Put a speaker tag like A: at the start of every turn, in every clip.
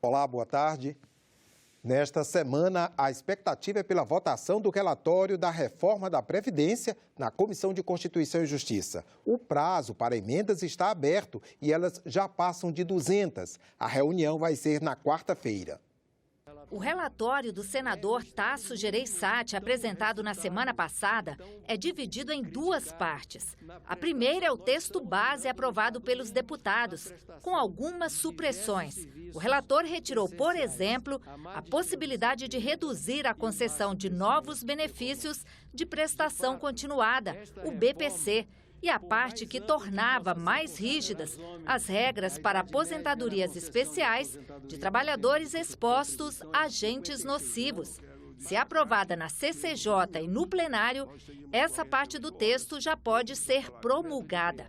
A: Olá, boa tarde. Nesta semana, a expectativa é pela votação do relatório da reforma da Previdência na Comissão de Constituição e Justiça. O prazo para emendas está aberto e elas já passam de 200. A reunião vai ser na quarta-feira.
B: O relatório do senador Tasso Gereissati, apresentado na semana passada, é dividido em duas partes. A primeira é o texto base aprovado pelos deputados, com algumas supressões. O relator retirou, por exemplo, a possibilidade de reduzir a concessão de novos benefícios de prestação continuada, o BPC, e a parte que tornava mais rígidas as regras para aposentadorias especiais de trabalhadores expostos a agentes nocivos. Se aprovada na CCJ e no plenário, essa parte do texto já pode ser promulgada.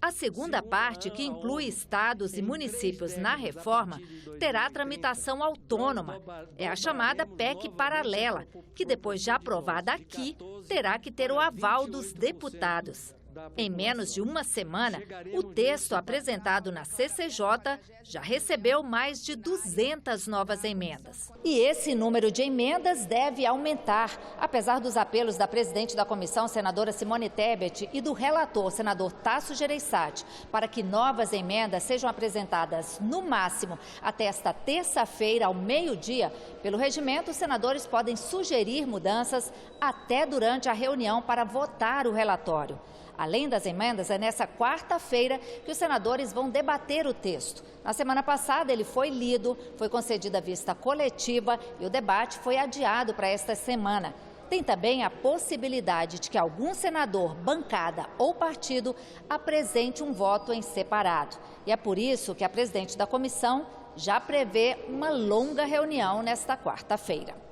B: A segunda parte, que inclui estados e municípios na reforma, terá tramitação autônoma. É a chamada PEC paralela, que depois de aprovada aqui, terá que ter o aval dos deputados. Em menos de uma semana, o texto apresentado na CCJ já recebeu mais de 200 novas emendas. E esse número de emendas deve aumentar, apesar dos apelos da presidente da comissão, senadora Simone Tebet, e do relator, senador Tasso Gereissati, para que novas emendas sejam apresentadas no máximo até esta terça-feira, ao meio-dia. Pelo regimento, os senadores podem sugerir mudanças até durante a reunião para votar o relatório. Além das emendas, é nessa quarta-feira que os senadores vão debater o texto. Na semana passada, ele foi lido, foi concedida vista coletiva e o debate foi adiado para esta semana. Tem também a possibilidade de que algum senador, bancada ou partido apresente um voto em separado. E é por isso que a presidente da comissão já prevê uma longa reunião nesta quarta-feira.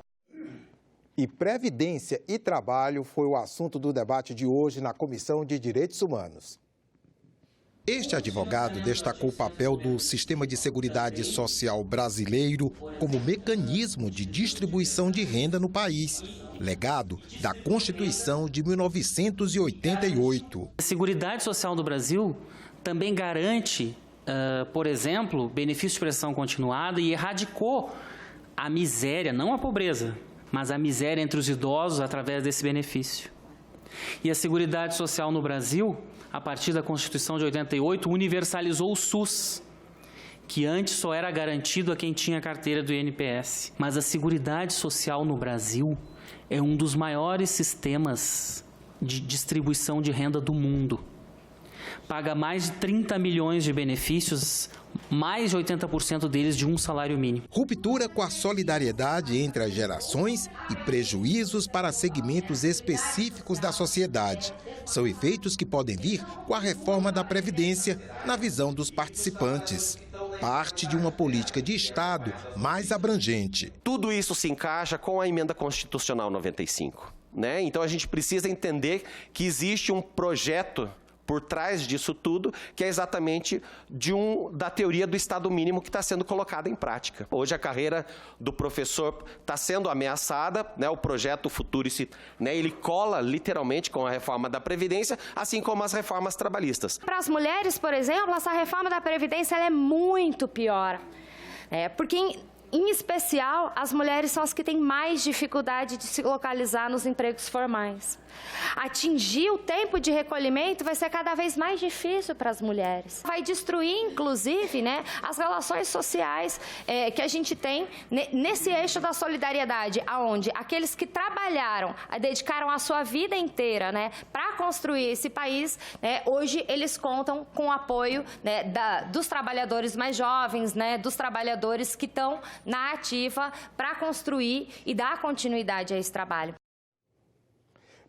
A: E Previdência e Trabalho foi o assunto do debate de hoje na Comissão de Direitos Humanos. Este advogado destacou o papel do Sistema de Seguridade Social brasileiro como mecanismo de distribuição de renda no país, legado da Constituição de 1988.
C: A Seguridade Social do Brasil também garante, por exemplo, benefício de prestação continuada e erradicou a miséria, não a pobreza, mas a miséria entre os idosos através desse benefício. E a Seguridade Social no Brasil, a partir da Constituição de 88, universalizou o SUS, que antes só era garantido a quem tinha carteira do INPS. Mas a Seguridade Social no Brasil é um dos maiores sistemas de distribuição de renda do mundo. Paga mais de 30 milhões de benefícios, mais de 80% deles de um salário mínimo.
A: Ruptura com a solidariedade entre as gerações e prejuízos para segmentos específicos da sociedade. São efeitos que podem vir com a reforma da Previdência, na visão dos participantes. Parte de uma política de Estado mais abrangente.
D: Tudo isso se encaixa com a Emenda Constitucional 95, né? Então a gente precisa entender que existe um projeto por trás disso tudo, que é exatamente da teoria do Estado mínimo que está sendo colocada em prática. Hoje a carreira do professor está sendo ameaçada, né? O projeto Futurice, né? Ele cola literalmente com a reforma da Previdência, assim como as reformas trabalhistas.
E: Para as mulheres, por exemplo, essa reforma da Previdência ela é muito pior, porque em especial, as mulheres são as que têm mais dificuldade de se localizar nos empregos formais. Atingir o tempo de recolhimento vai ser cada vez mais difícil para as mulheres. Vai destruir, inclusive, né, as relações sociais que a gente tem nesse eixo da solidariedade, onde aqueles que trabalharam, dedicaram a sua vida inteira, né, para construir esse país, né, hoje eles contam com o apoio, né, dos trabalhadores mais jovens, né, dos trabalhadores que estão na ativa para construir e dar continuidade a esse trabalho.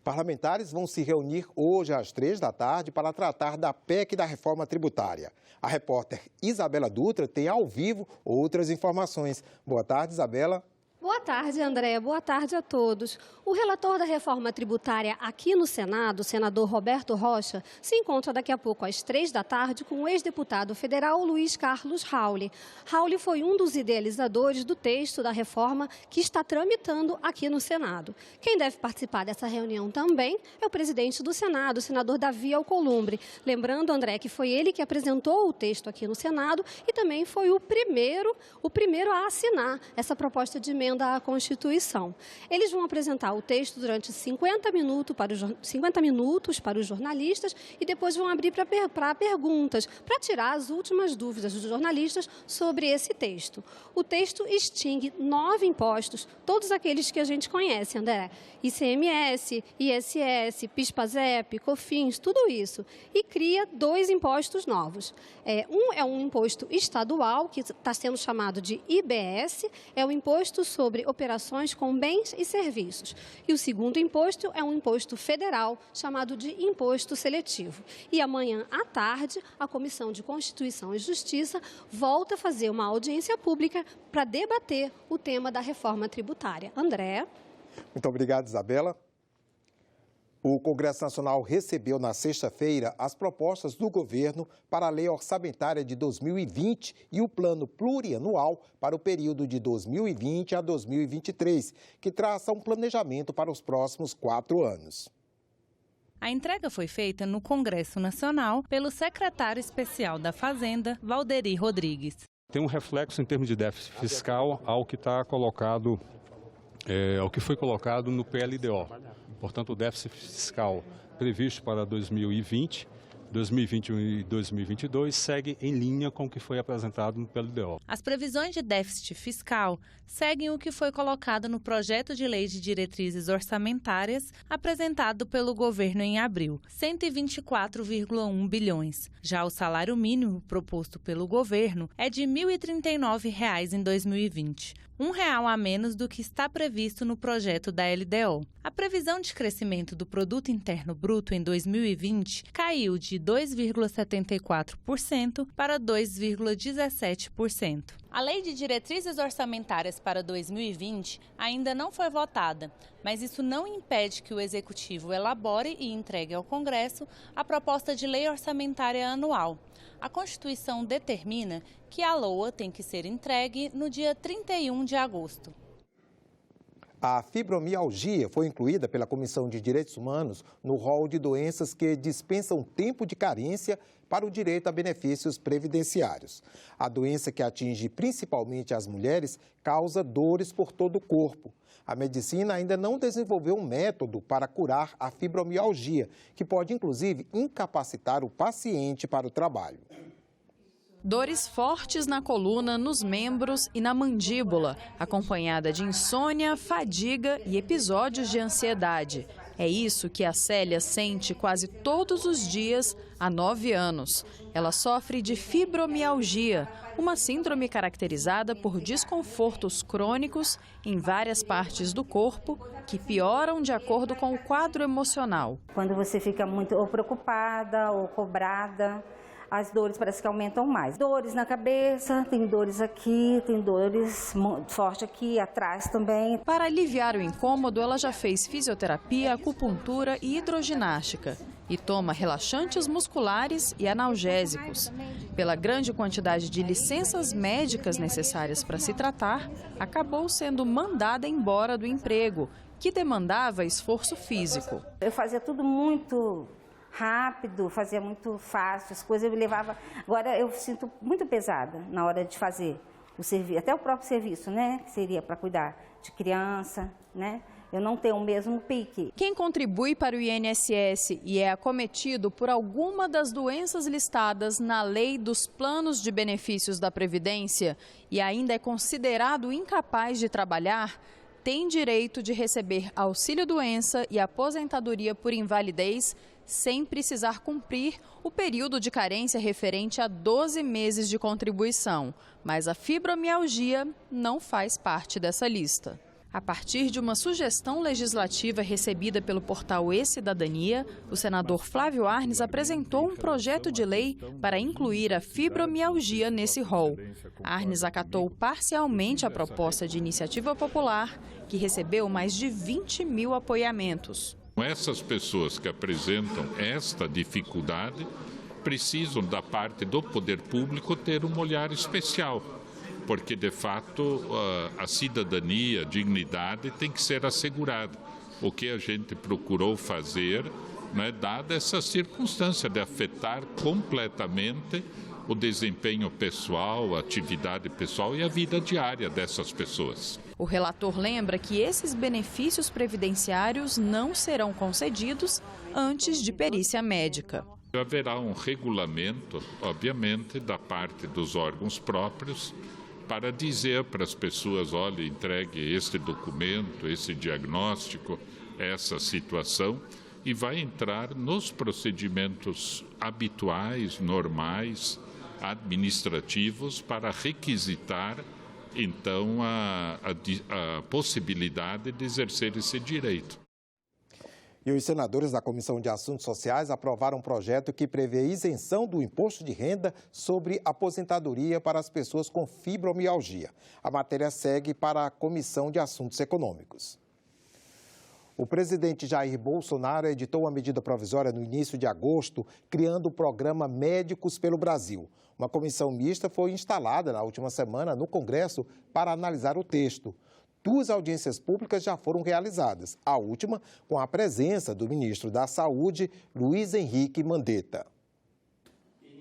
A: Parlamentares vão se reunir hoje às 3 da tarde para tratar da PEC da reforma tributária. A repórter Isabela Dutra tem ao vivo outras informações. Boa tarde, Isabela.
F: Boa tarde, André. Boa tarde a todos. O relator da reforma tributária aqui no Senado, o senador Roberto Rocha, se encontra daqui a pouco às 15h com o ex-deputado federal Luiz Carlos Rauli. Rauli foi um dos idealizadores do texto da reforma que está tramitando aqui no Senado. Quem deve participar dessa reunião também é o presidente do Senado, o senador Davi Alcolumbre. Lembrando, André, que foi ele que apresentou o texto aqui no Senado e também foi o primeiro a assinar essa proposta de emenda à Constituição. Eles vão apresentar o texto durante 50 minutos para os jornalistas e depois vão abrir para perguntas, para tirar as últimas dúvidas dos jornalistas sobre esse texto. O texto extingue 9 impostos, todos aqueles que a gente conhece, André. ICMS, ISS, PIS/PASEP, COFINS, tudo isso. E cria 2 impostos novos. Um é um imposto estadual, que está sendo chamado de IBS, é o Imposto sobre Operações com Bens e Serviços. E o segundo imposto é um imposto federal, chamado de Imposto Seletivo. E amanhã à tarde, a Comissão de Constituição e Justiça volta a fazer uma audiência pública para debater o tema da reforma tributária. André?
A: Muito obrigado, Isabela. O Congresso Nacional recebeu na sexta-feira as propostas do governo para a Lei Orçamentária de 2020 e o Plano Plurianual para o período de 2020 a 2023, que traça um planejamento para os próximos 4 anos.
G: A entrega foi feita no Congresso Nacional pelo secretário especial da Fazenda, Valderi Rodrigues.
H: Tem um reflexo em termos de déficit fiscal ao que está colocado, ao que foi colocado no PLDO. Portanto, o déficit fiscal previsto para 2020, 2021 e 2022 segue em linha com o que foi apresentado no PLDO.
G: As previsões de déficit fiscal seguem o que foi colocado no projeto de lei de diretrizes orçamentárias apresentado pelo governo em abril, 124,1 bilhões. Já o salário mínimo proposto pelo governo é de R$ 1.039 em 2020. R$1 a menos do que está previsto no projeto da LDO. A previsão de crescimento do Produto Interno Bruto em 2020 caiu de 2,74% para 2,17%. A Lei de Diretrizes Orçamentárias para 2020 ainda não foi votada, mas isso não impede que o Executivo elabore e entregue ao Congresso a proposta de lei orçamentária anual. A Constituição determina que a LOA tem que ser entregue no dia 31 de agosto.
A: A fibromialgia foi incluída pela Comissão de Direitos Humanos no rol de doenças que dispensam tempo de carência para o direito a benefícios previdenciários. A doença, que atinge principalmente as mulheres, causa dores por todo o corpo. A medicina ainda não desenvolveu um método para curar a fibromialgia, que pode inclusive incapacitar o paciente para o trabalho.
I: Dores fortes na coluna, nos membros e na mandíbula, acompanhada de insônia, fadiga e episódios de ansiedade. É isso que a Célia sente quase todos os dias há 9 anos. Ela sofre de fibromialgia, uma síndrome caracterizada por desconfortos crônicos em várias partes do corpo que pioram de acordo com o quadro emocional.
J: Quando você fica muito ou preocupada ou cobrada, as dores parece que aumentam mais. Dores na cabeça, tem dores aqui, tem dores forte aqui, atrás também.
I: Para aliviar o incômodo, ela já fez fisioterapia, acupuntura e hidroginástica. E toma relaxantes musculares e analgésicos. Pela grande quantidade de licenças médicas necessárias para se tratar, acabou sendo mandada embora do emprego, que demandava esforço físico.
J: Eu fazia tudo muito rápido, fazia muito fácil, as coisas eu me levava. Agora eu sinto muito pesada na hora de fazer o serviço, até o próprio serviço, né? Que seria para cuidar de criança, né? Eu não tenho o mesmo pique.
I: Quem contribui para o INSS e é acometido por alguma das doenças listadas na Lei dos Planos de Benefícios da Previdência e ainda é considerado incapaz de trabalhar, tem direito de receber auxílio-doença e aposentadoria por invalidez sem precisar cumprir o período de carência referente a 12 meses de contribuição. Mas a fibromialgia não faz parte dessa lista. A partir de uma sugestão legislativa recebida pelo portal E-Cidadania, o senador Flávio Arnes apresentou um projeto de lei para incluir a fibromialgia nesse rol. Arnes acatou parcialmente a proposta de iniciativa popular, que recebeu mais de 20 mil apoiamentos.
K: Essas pessoas que apresentam esta dificuldade precisam, da parte do poder público, ter um olhar especial. Porque, de fato, a cidadania, a dignidade tem que ser assegurada. O que a gente procurou fazer, né, dada essa circunstância de afetar completamente o desempenho pessoal, a atividade pessoal e a vida diária dessas pessoas.
I: O relator lembra que esses benefícios previdenciários não serão concedidos antes de perícia médica.
K: Haverá um regulamento, obviamente, da parte dos órgãos próprios, para dizer para as pessoas, olha, entregue este documento, esse diagnóstico, essa situação, e vai entrar nos procedimentos habituais, normais, administrativos, para requisitar, então, a possibilidade de exercer esse direito.
A: E os senadores da Comissão de Assuntos Sociais aprovaram um projeto que prevê isenção do imposto de renda sobre aposentadoria para as pessoas com fibromialgia. A matéria segue para a Comissão de Assuntos Econômicos. O presidente Jair Bolsonaro editou uma medida provisória no início de agosto, criando o programa Médicos pelo Brasil. Uma comissão mista foi instalada na última semana no Congresso para analisar o texto. 2 audiências públicas já foram realizadas, a última com a presença do ministro da Saúde, Luiz Henrique Mandetta.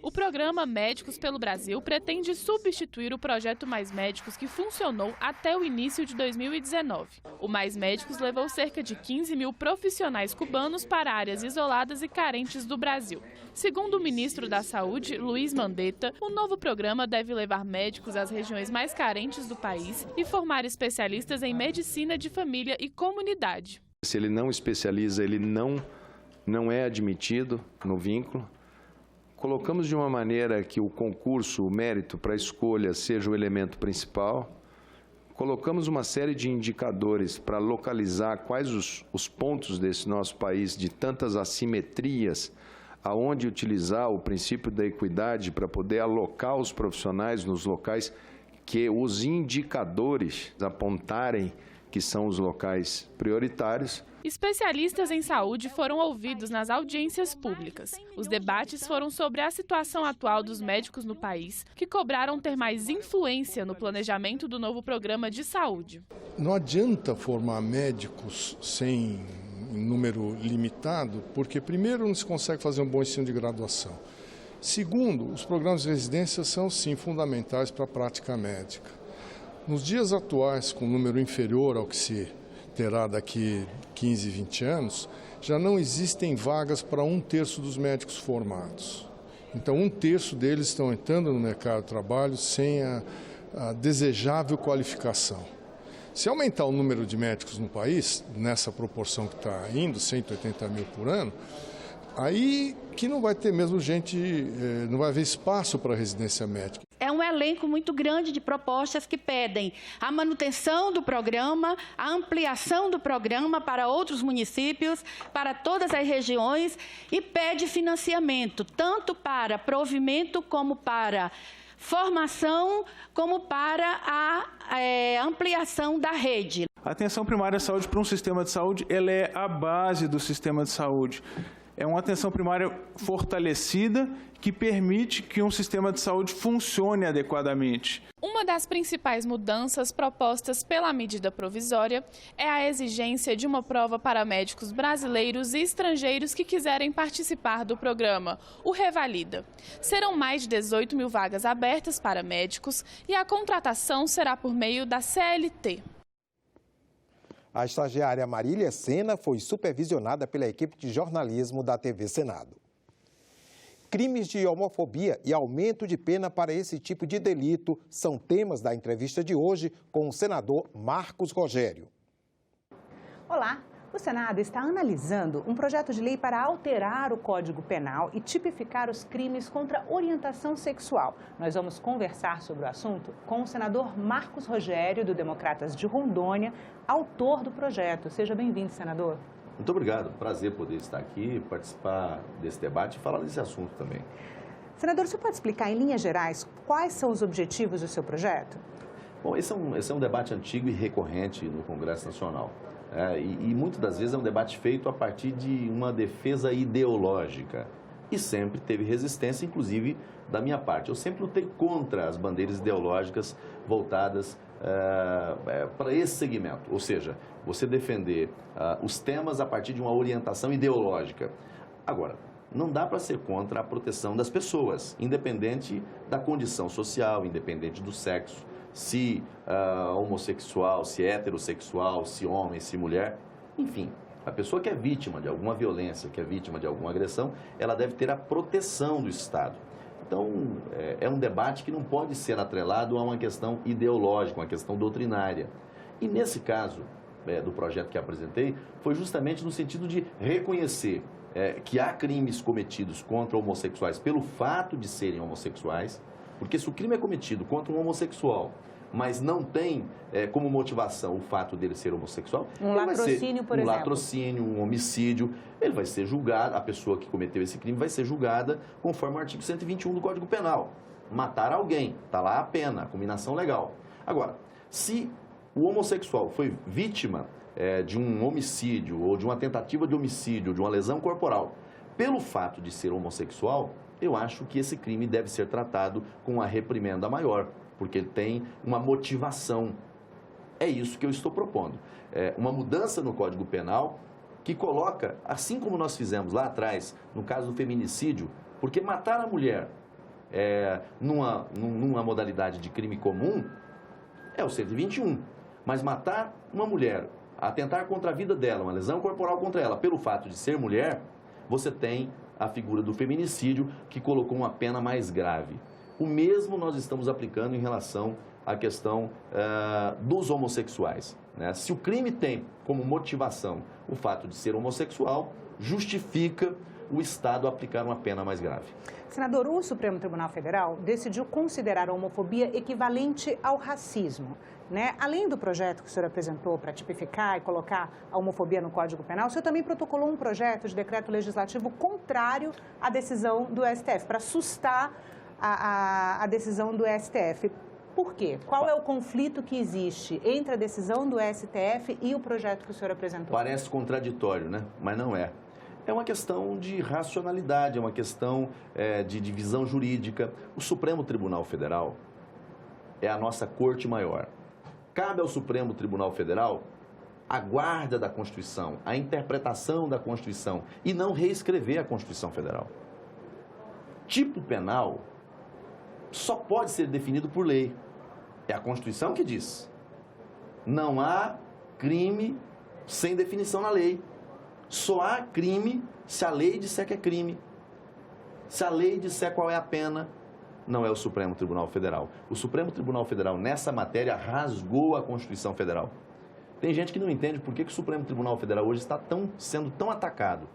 L: O programa Médicos pelo Brasil pretende substituir o projeto Mais Médicos, que funcionou até o início de 2019. O Mais Médicos levou cerca de 15 mil profissionais cubanos para áreas isoladas e carentes do Brasil. Segundo o ministro da Saúde, Luiz Mandetta, o novo programa deve levar médicos às regiões mais carentes do país e formar especialistas em medicina de família e comunidade.
M: Se ele não especializa, ele não é admitido no vínculo. Colocamos de uma maneira que o concurso, o mérito para a escolha seja o elemento principal. Colocamos uma série de indicadores para localizar quais os pontos desse nosso país de tantas assimetrias, aonde utilizar o princípio da equidade para poder alocar os profissionais nos locais que os indicadores apontarem que são os locais prioritários.
L: Especialistas em saúde foram ouvidos nas audiências públicas. Os debates foram sobre a situação atual dos médicos no país, que cobraram ter mais influência no planejamento do novo programa de saúde.
N: Não adianta formar médicos sem número limitado, porque primeiro não se consegue fazer um bom ensino de graduação. Segundo, os programas de residência são sim fundamentais para a prática médica. Nos dias atuais, com um número inferior ao que se terá daqui 15, 20 anos, já não existem vagas para 1/3 dos médicos formados. Então, 1/3 deles estão entrando no mercado de trabalho sem a desejável qualificação. Se aumentar o número de médicos no país, nessa proporção que está indo, 180 mil por ano, aí que não vai ter mesmo gente, não vai haver espaço para residência médica.
O: É um elenco muito grande de propostas que pedem a manutenção do programa, a ampliação do programa para outros municípios, para todas as regiões e pede financiamento, tanto para provimento como para formação, como para a ampliação da rede.
P: A atenção primária à saúde para um sistema de saúde, ela é a base do sistema de saúde. É uma atenção primária fortalecida que permite que um sistema de saúde funcione adequadamente.
L: Uma das principais mudanças propostas pela medida provisória é a exigência de uma prova para médicos brasileiros e estrangeiros que quiserem participar do programa, o Revalida. Serão mais de 18 mil vagas abertas para médicos e a contratação será por meio da CLT.
A: A estagiária Marília Sena foi supervisionada pela equipe de jornalismo da TV Senado. Crimes de homofobia e aumento de pena para esse tipo de delito são temas da entrevista de hoje com o senador Marcos Rogério.
Q: Olá, O Senado está analisando um projeto de lei para alterar o Código Penal e tipificar os crimes contra orientação sexual. Nós vamos conversar sobre o assunto com o senador Marcos Rogério, do Democratas de Rondônia, autor do projeto. Seja bem-vindo, senador.
R: Muito obrigado. Prazer poder estar aqui, participar desse debate e falar desse assunto também.
Q: Senador, você pode explicar em linhas gerais quais são os objetivos do seu projeto?
R: Bom, esse é um debate antigo e recorrente no Congresso Nacional. E muitas das vezes é um debate feito a partir de uma defesa ideológica. E sempre teve resistência, inclusive da minha parte. Eu sempre lutei contra as bandeiras ideológicas voltadas para esse segmento. Ou seja, você defender os temas a partir de uma orientação ideológica. Agora, não dá para ser contra a proteção das pessoas, independente da condição social, independente do sexo. Se homossexual, se heterossexual, se homem, se mulher, enfim, a pessoa que é vítima de alguma violência, que é vítima de alguma agressão, ela deve ter a proteção do Estado. Então, é um debate que não pode ser atrelado a uma questão ideológica, uma questão doutrinária. E nesse caso do projeto que apresentei, foi justamente no sentido de reconhecer que há crimes cometidos contra homossexuais pelo fato de serem homossexuais. Porque se o crime é cometido contra um homossexual, mas não tem como motivação o fato dele ser homossexual...
Q: Um latrocínio, por exemplo.
R: Um latrocínio, um homicídio, ele vai ser julgado, a pessoa que cometeu esse crime vai ser julgada conforme o artigo 121 do Código Penal. Matar alguém, está lá a pena, a combinação legal. Agora, se o homossexual foi vítima de um homicídio, ou de uma tentativa de homicídio, ou de uma lesão corporal, pelo fato de ser homossexual, eu acho que esse crime deve ser tratado com uma reprimenda maior, porque ele tem uma motivação. É isso que eu estou propondo. Uma mudança no Código Penal que coloca, assim como nós fizemos lá atrás, no caso do feminicídio, porque matar a mulher numa modalidade de crime comum é o 121. Mas matar uma mulher, atentar contra a vida dela, uma lesão corporal contra ela, pelo fato de ser mulher, você tem a figura do feminicídio, que colocou uma pena mais grave. O mesmo nós estamos aplicando em relação à questão dos homossexuais. Né? Se o crime tem como motivação o fato de ser homossexual, justifica o Estado aplicar uma pena mais grave.
Q: Senador, o Supremo Tribunal Federal decidiu considerar a homofobia equivalente ao racismo. Né? Além do projeto que o senhor apresentou para tipificar e colocar a homofobia no Código Penal, o senhor também protocolou um projeto de decreto legislativo contrário à decisão do STF, para sustar a decisão do STF. Por quê? Qual é o conflito que existe entre a decisão do STF e o projeto que o senhor apresentou?
R: Parece contraditório, né? Mas não é. É uma questão de racionalidade, é uma questão de divisão jurídica. O Supremo Tribunal Federal é a nossa corte maior. Cabe ao Supremo Tribunal Federal a guarda da Constituição, a interpretação da Constituição e não reescrever a Constituição Federal. Tipo penal só pode ser definido por lei. É a Constituição que diz. Não há crime sem definição na lei. Só há crime se a lei disser que é crime. Se a lei disser qual é a pena, não é o Supremo Tribunal Federal. O Supremo Tribunal Federal, nessa matéria, rasgou a Constituição Federal. Tem gente que não entende por que o Supremo Tribunal Federal hoje está sendo tão atacado.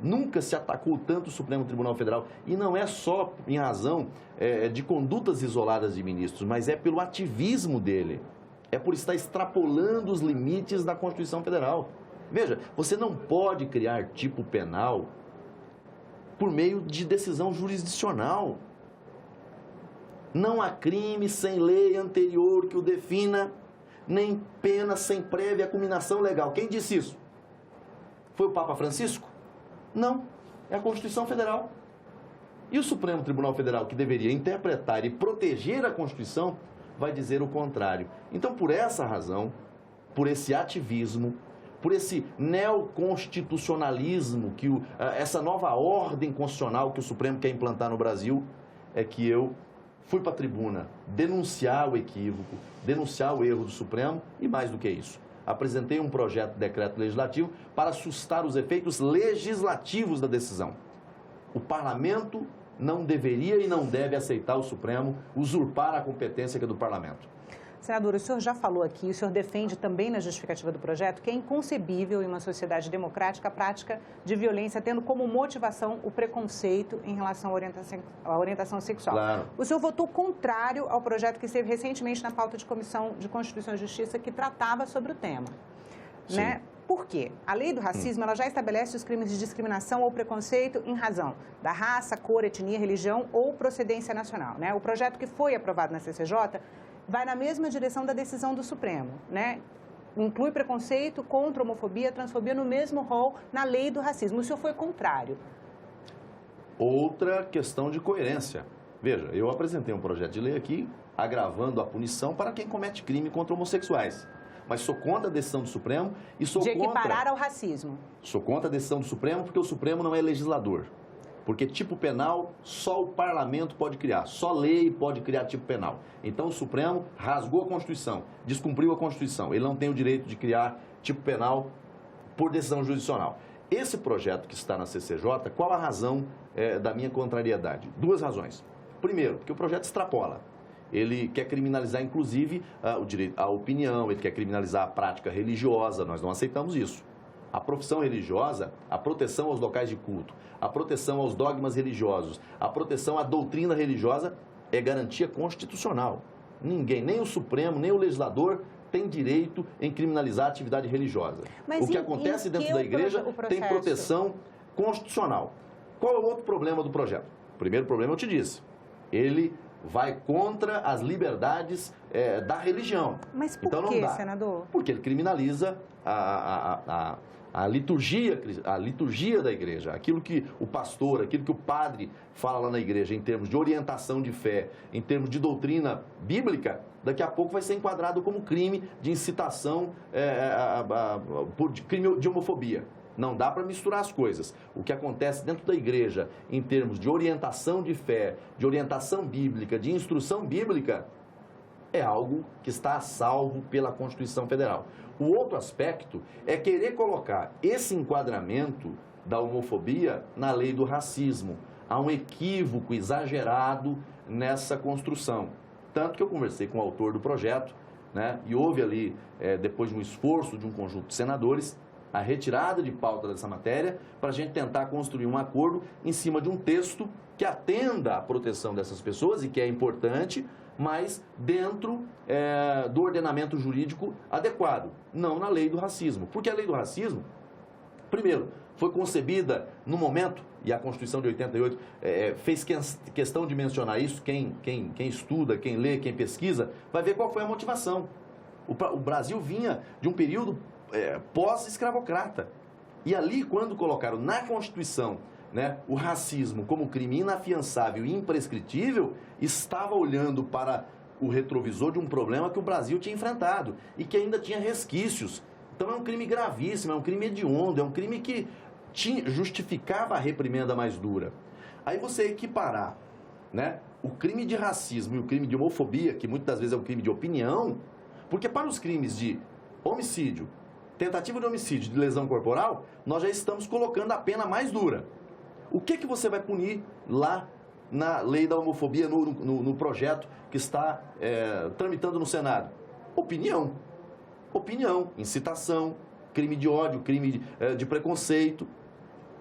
R: Nunca se atacou tanto o Supremo Tribunal Federal. E não é só em razão de condutas isoladas de ministros, mas é pelo ativismo dele. É por estar extrapolando os limites da Constituição Federal. Veja, você não pode criar tipo penal por meio de decisão jurisdicional. Não há crime sem lei anterior que o defina, nem pena sem prévia culminação legal. Quem disse isso? Foi o Papa Francisco? Não, é a Constituição Federal. E o Supremo Tribunal Federal, que deveria interpretar e proteger a Constituição, vai dizer o contrário. Então, por essa razão, por esse ativismo, por esse neoconstitucionalismo, essa nova ordem constitucional que o Supremo quer implantar no Brasil, é que eu fui para a tribuna denunciar o equívoco, denunciar o erro do Supremo e, mais do que isso, apresentei um projeto de decreto legislativo para sustar os efeitos legislativos da decisão. O Parlamento não deveria e não deve aceitar o Supremo usurpar a competência que é do Parlamento.
Q: Senador, o senhor já falou aqui, o senhor defende também na justificativa do projeto que é inconcebível em uma sociedade democrática a prática de violência tendo como motivação o preconceito em relação à orientação sexual.
R: Claro.
Q: O senhor votou contrário ao projeto que esteve recentemente na pauta de Comissão de Constituição e Justiça que tratava sobre o tema.
R: Sim.
Q: Né? Por quê? A lei do racismo ela já estabelece os crimes de discriminação ou preconceito em razão da raça, cor, etnia, religião ou procedência nacional. Né? O projeto que foi aprovado na CCJ vai na mesma direção da decisão do Supremo, né? Inclui preconceito contra homofobia, transfobia no mesmo rol na lei do racismo. O senhor foi contrário.
R: Outra questão de coerência. Veja, eu apresentei um projeto de lei aqui agravando a punição para quem comete crime contra homossexuais. Mas sou contra a decisão do Supremo e sou
Q: de
R: contra...
Q: equiparar ao racismo.
R: Sou contra a decisão do Supremo porque o Supremo não é legislador. Porque tipo penal só o parlamento pode criar, só lei pode criar tipo penal. Então o Supremo rasgou a Constituição, descumpriu a Constituição. Ele não tem o direito de criar tipo penal por decisão jurisdicional. Esse projeto que está na CCJ, qual a razão da minha contrariedade? Duas razões. Primeiro, porque o projeto extrapola. Ele quer criminalizar, inclusive, o direito à opinião, ele quer criminalizar a prática religiosa, nós não aceitamos isso. A profissão religiosa, a proteção aos locais de culto, a proteção aos dogmas religiosos, a proteção à doutrina religiosa é garantia constitucional. Ninguém, nem o Supremo, nem o legislador tem direito em criminalizar a atividade religiosa.
Q: Mas
R: o que acontece dentro da igreja tem proteção constitucional. Qual é o outro problema do projeto? O primeiro problema eu te disse. Ele vai contra as liberdades da religião.
Q: Mas por
R: então,
Q: quê,
R: não dá.
Q: senador?
R: Porque ele criminaliza a liturgia da igreja, aquilo que o pastor, aquilo que o padre fala lá na igreja em termos de orientação de fé, em termos de doutrina bíblica, daqui a pouco vai ser enquadrado como crime de incitação por crime de homofobia. Não dá para misturar as coisas. O que acontece dentro da igreja em termos de orientação de fé, de orientação bíblica, de instrução bíblica, é algo que está a salvo pela Constituição Federal. O outro aspecto é querer colocar esse enquadramento da homofobia na lei do racismo. Há um equívoco exagerado nessa construção. Tanto que eu conversei com o autor do projeto, né, e houve ali, depois de um esforço de um conjunto de senadores, a retirada de pauta dessa matéria para a gente tentar construir um acordo em cima de um texto que atenda à proteção dessas pessoas e que é importante, mas dentro do ordenamento jurídico adequado, não na lei do racismo. Porque a lei do racismo, primeiro, foi concebida no momento, e a Constituição de 88 fez questão de mencionar isso, quem estuda, quem lê, quem pesquisa, vai ver qual foi a motivação. O Brasil vinha de um período pós-escravocrata. E ali, quando colocaram na Constituição, né, o racismo como crime inafiançável e imprescritível, estava olhando para o retrovisor de um problema que o Brasil tinha enfrentado e que ainda tinha resquícios. Então é um crime gravíssimo, é um crime hediondo, é um crime que justificava a reprimenda mais dura. Aí você equiparar, né, o crime de racismo e o crime de homofobia, que muitas das vezes é um crime de opinião, porque para os crimes de homicídio, tentativa de homicídio, de lesão corporal, nós já estamos colocando a pena mais dura. O que você vai punir lá na lei da homofobia, no projeto que está tramitando no Senado? Opinião. Opinião, incitação, crime de ódio, crime de preconceito.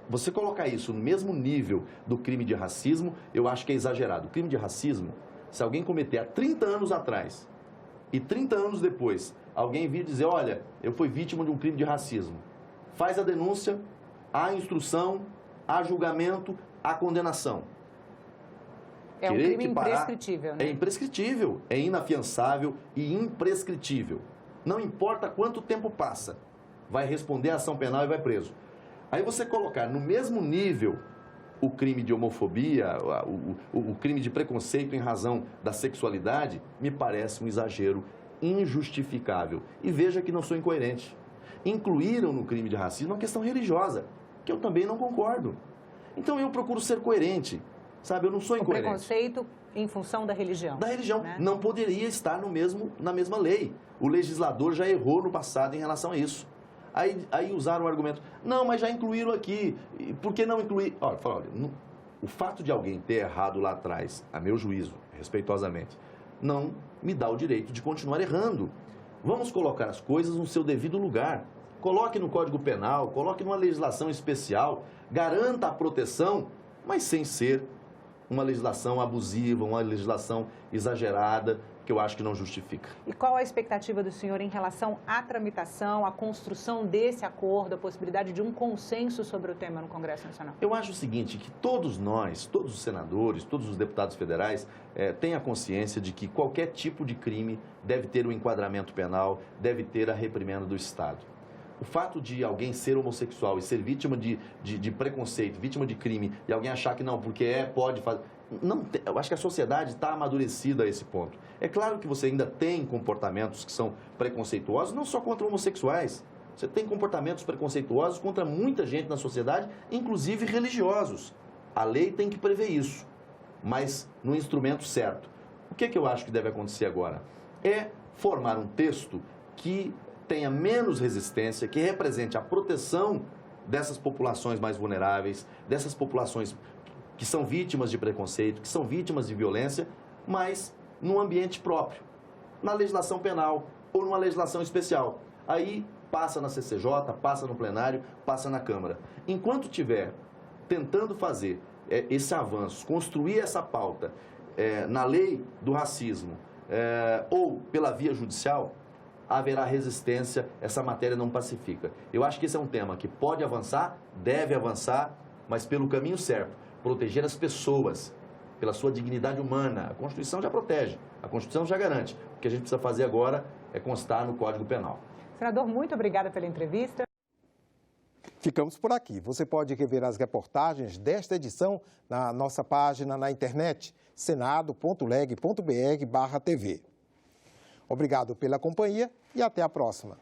R: Você colocar isso no mesmo nível do crime de racismo, eu acho que é exagerado. O crime de racismo, se alguém cometer há 30 anos atrás e 30 anos depois, alguém vir dizer, olha, eu fui vítima de um crime de racismo. Faz a denúncia, há instrução, há julgamento, há condenação.
Q: É um crime imprescritível, né?
R: É imprescritível, é inafiançável e imprescritível. Não importa quanto tempo passa, vai responder a ação penal e vai preso. Aí você colocar no mesmo nível o crime de homofobia, o crime de preconceito em razão da sexualidade, me parece um exagero injustificável. E veja que não sou incoerente. Incluíram no crime de racismo uma questão religiosa, que eu também não concordo. Então eu procuro ser coerente, sabe? Eu não sou incoerente.
Q: O preconceito em função da religião.
R: Da religião.
Q: Né?
R: Não poderia estar na mesma lei. O legislador já errou no passado em relação a isso. Aí usaram o argumento, não, mas já incluíram aqui, por que não incluir? Olha, o fato de alguém ter errado lá atrás, a meu juízo, respeitosamente, não me dá o direito de continuar errando. Vamos colocar as coisas no seu devido lugar. Coloque no Código Penal, coloque numa legislação especial, garanta a proteção, mas sem ser uma legislação abusiva, uma legislação exagerada, que eu acho que não justifica.
Q: E qual a expectativa do senhor em relação à tramitação, à construção desse acordo, a possibilidade de um consenso sobre o tema no Congresso Nacional?
R: Eu acho o seguinte, que todos nós, todos os senadores, todos os deputados federais, têm a consciência de que qualquer tipo de crime deve ter um enquadramento penal, deve ter a reprimenda do Estado. O fato de alguém ser homossexual e ser vítima de preconceito, vítima de crime, e alguém achar que não, porque pode fazer... Não, eu acho que a sociedade está amadurecida a esse ponto. É claro que você ainda tem comportamentos que são preconceituosos, não só contra homossexuais. Você tem comportamentos preconceituosos contra muita gente na sociedade, inclusive religiosos. A lei tem que prever isso, mas no instrumento certo. O que eu acho que deve acontecer agora? É formar um texto que tenha menos resistência, que represente a proteção dessas populações mais vulneráveis, dessas populações que são vítimas de preconceito, que são vítimas de violência, mas num ambiente próprio, na legislação penal ou numa legislação especial. Aí passa na CCJ, passa no plenário, passa na Câmara. Enquanto estiver tentando fazer esse avanço, construir essa pauta na lei do racismo ou pela via judicial, haverá resistência, essa matéria não pacifica. Eu acho que esse é um tema que pode avançar, deve avançar, mas pelo caminho certo. Proteger as pessoas pela sua dignidade humana. A Constituição já protege, a Constituição já garante. O que a gente precisa fazer agora é constar no Código Penal.
Q: Senador, muito obrigada pela entrevista.
A: Ficamos por aqui. Você pode rever as reportagens desta edição na nossa página na internet, senado.leg.br/TV. Obrigado pela companhia e até a próxima.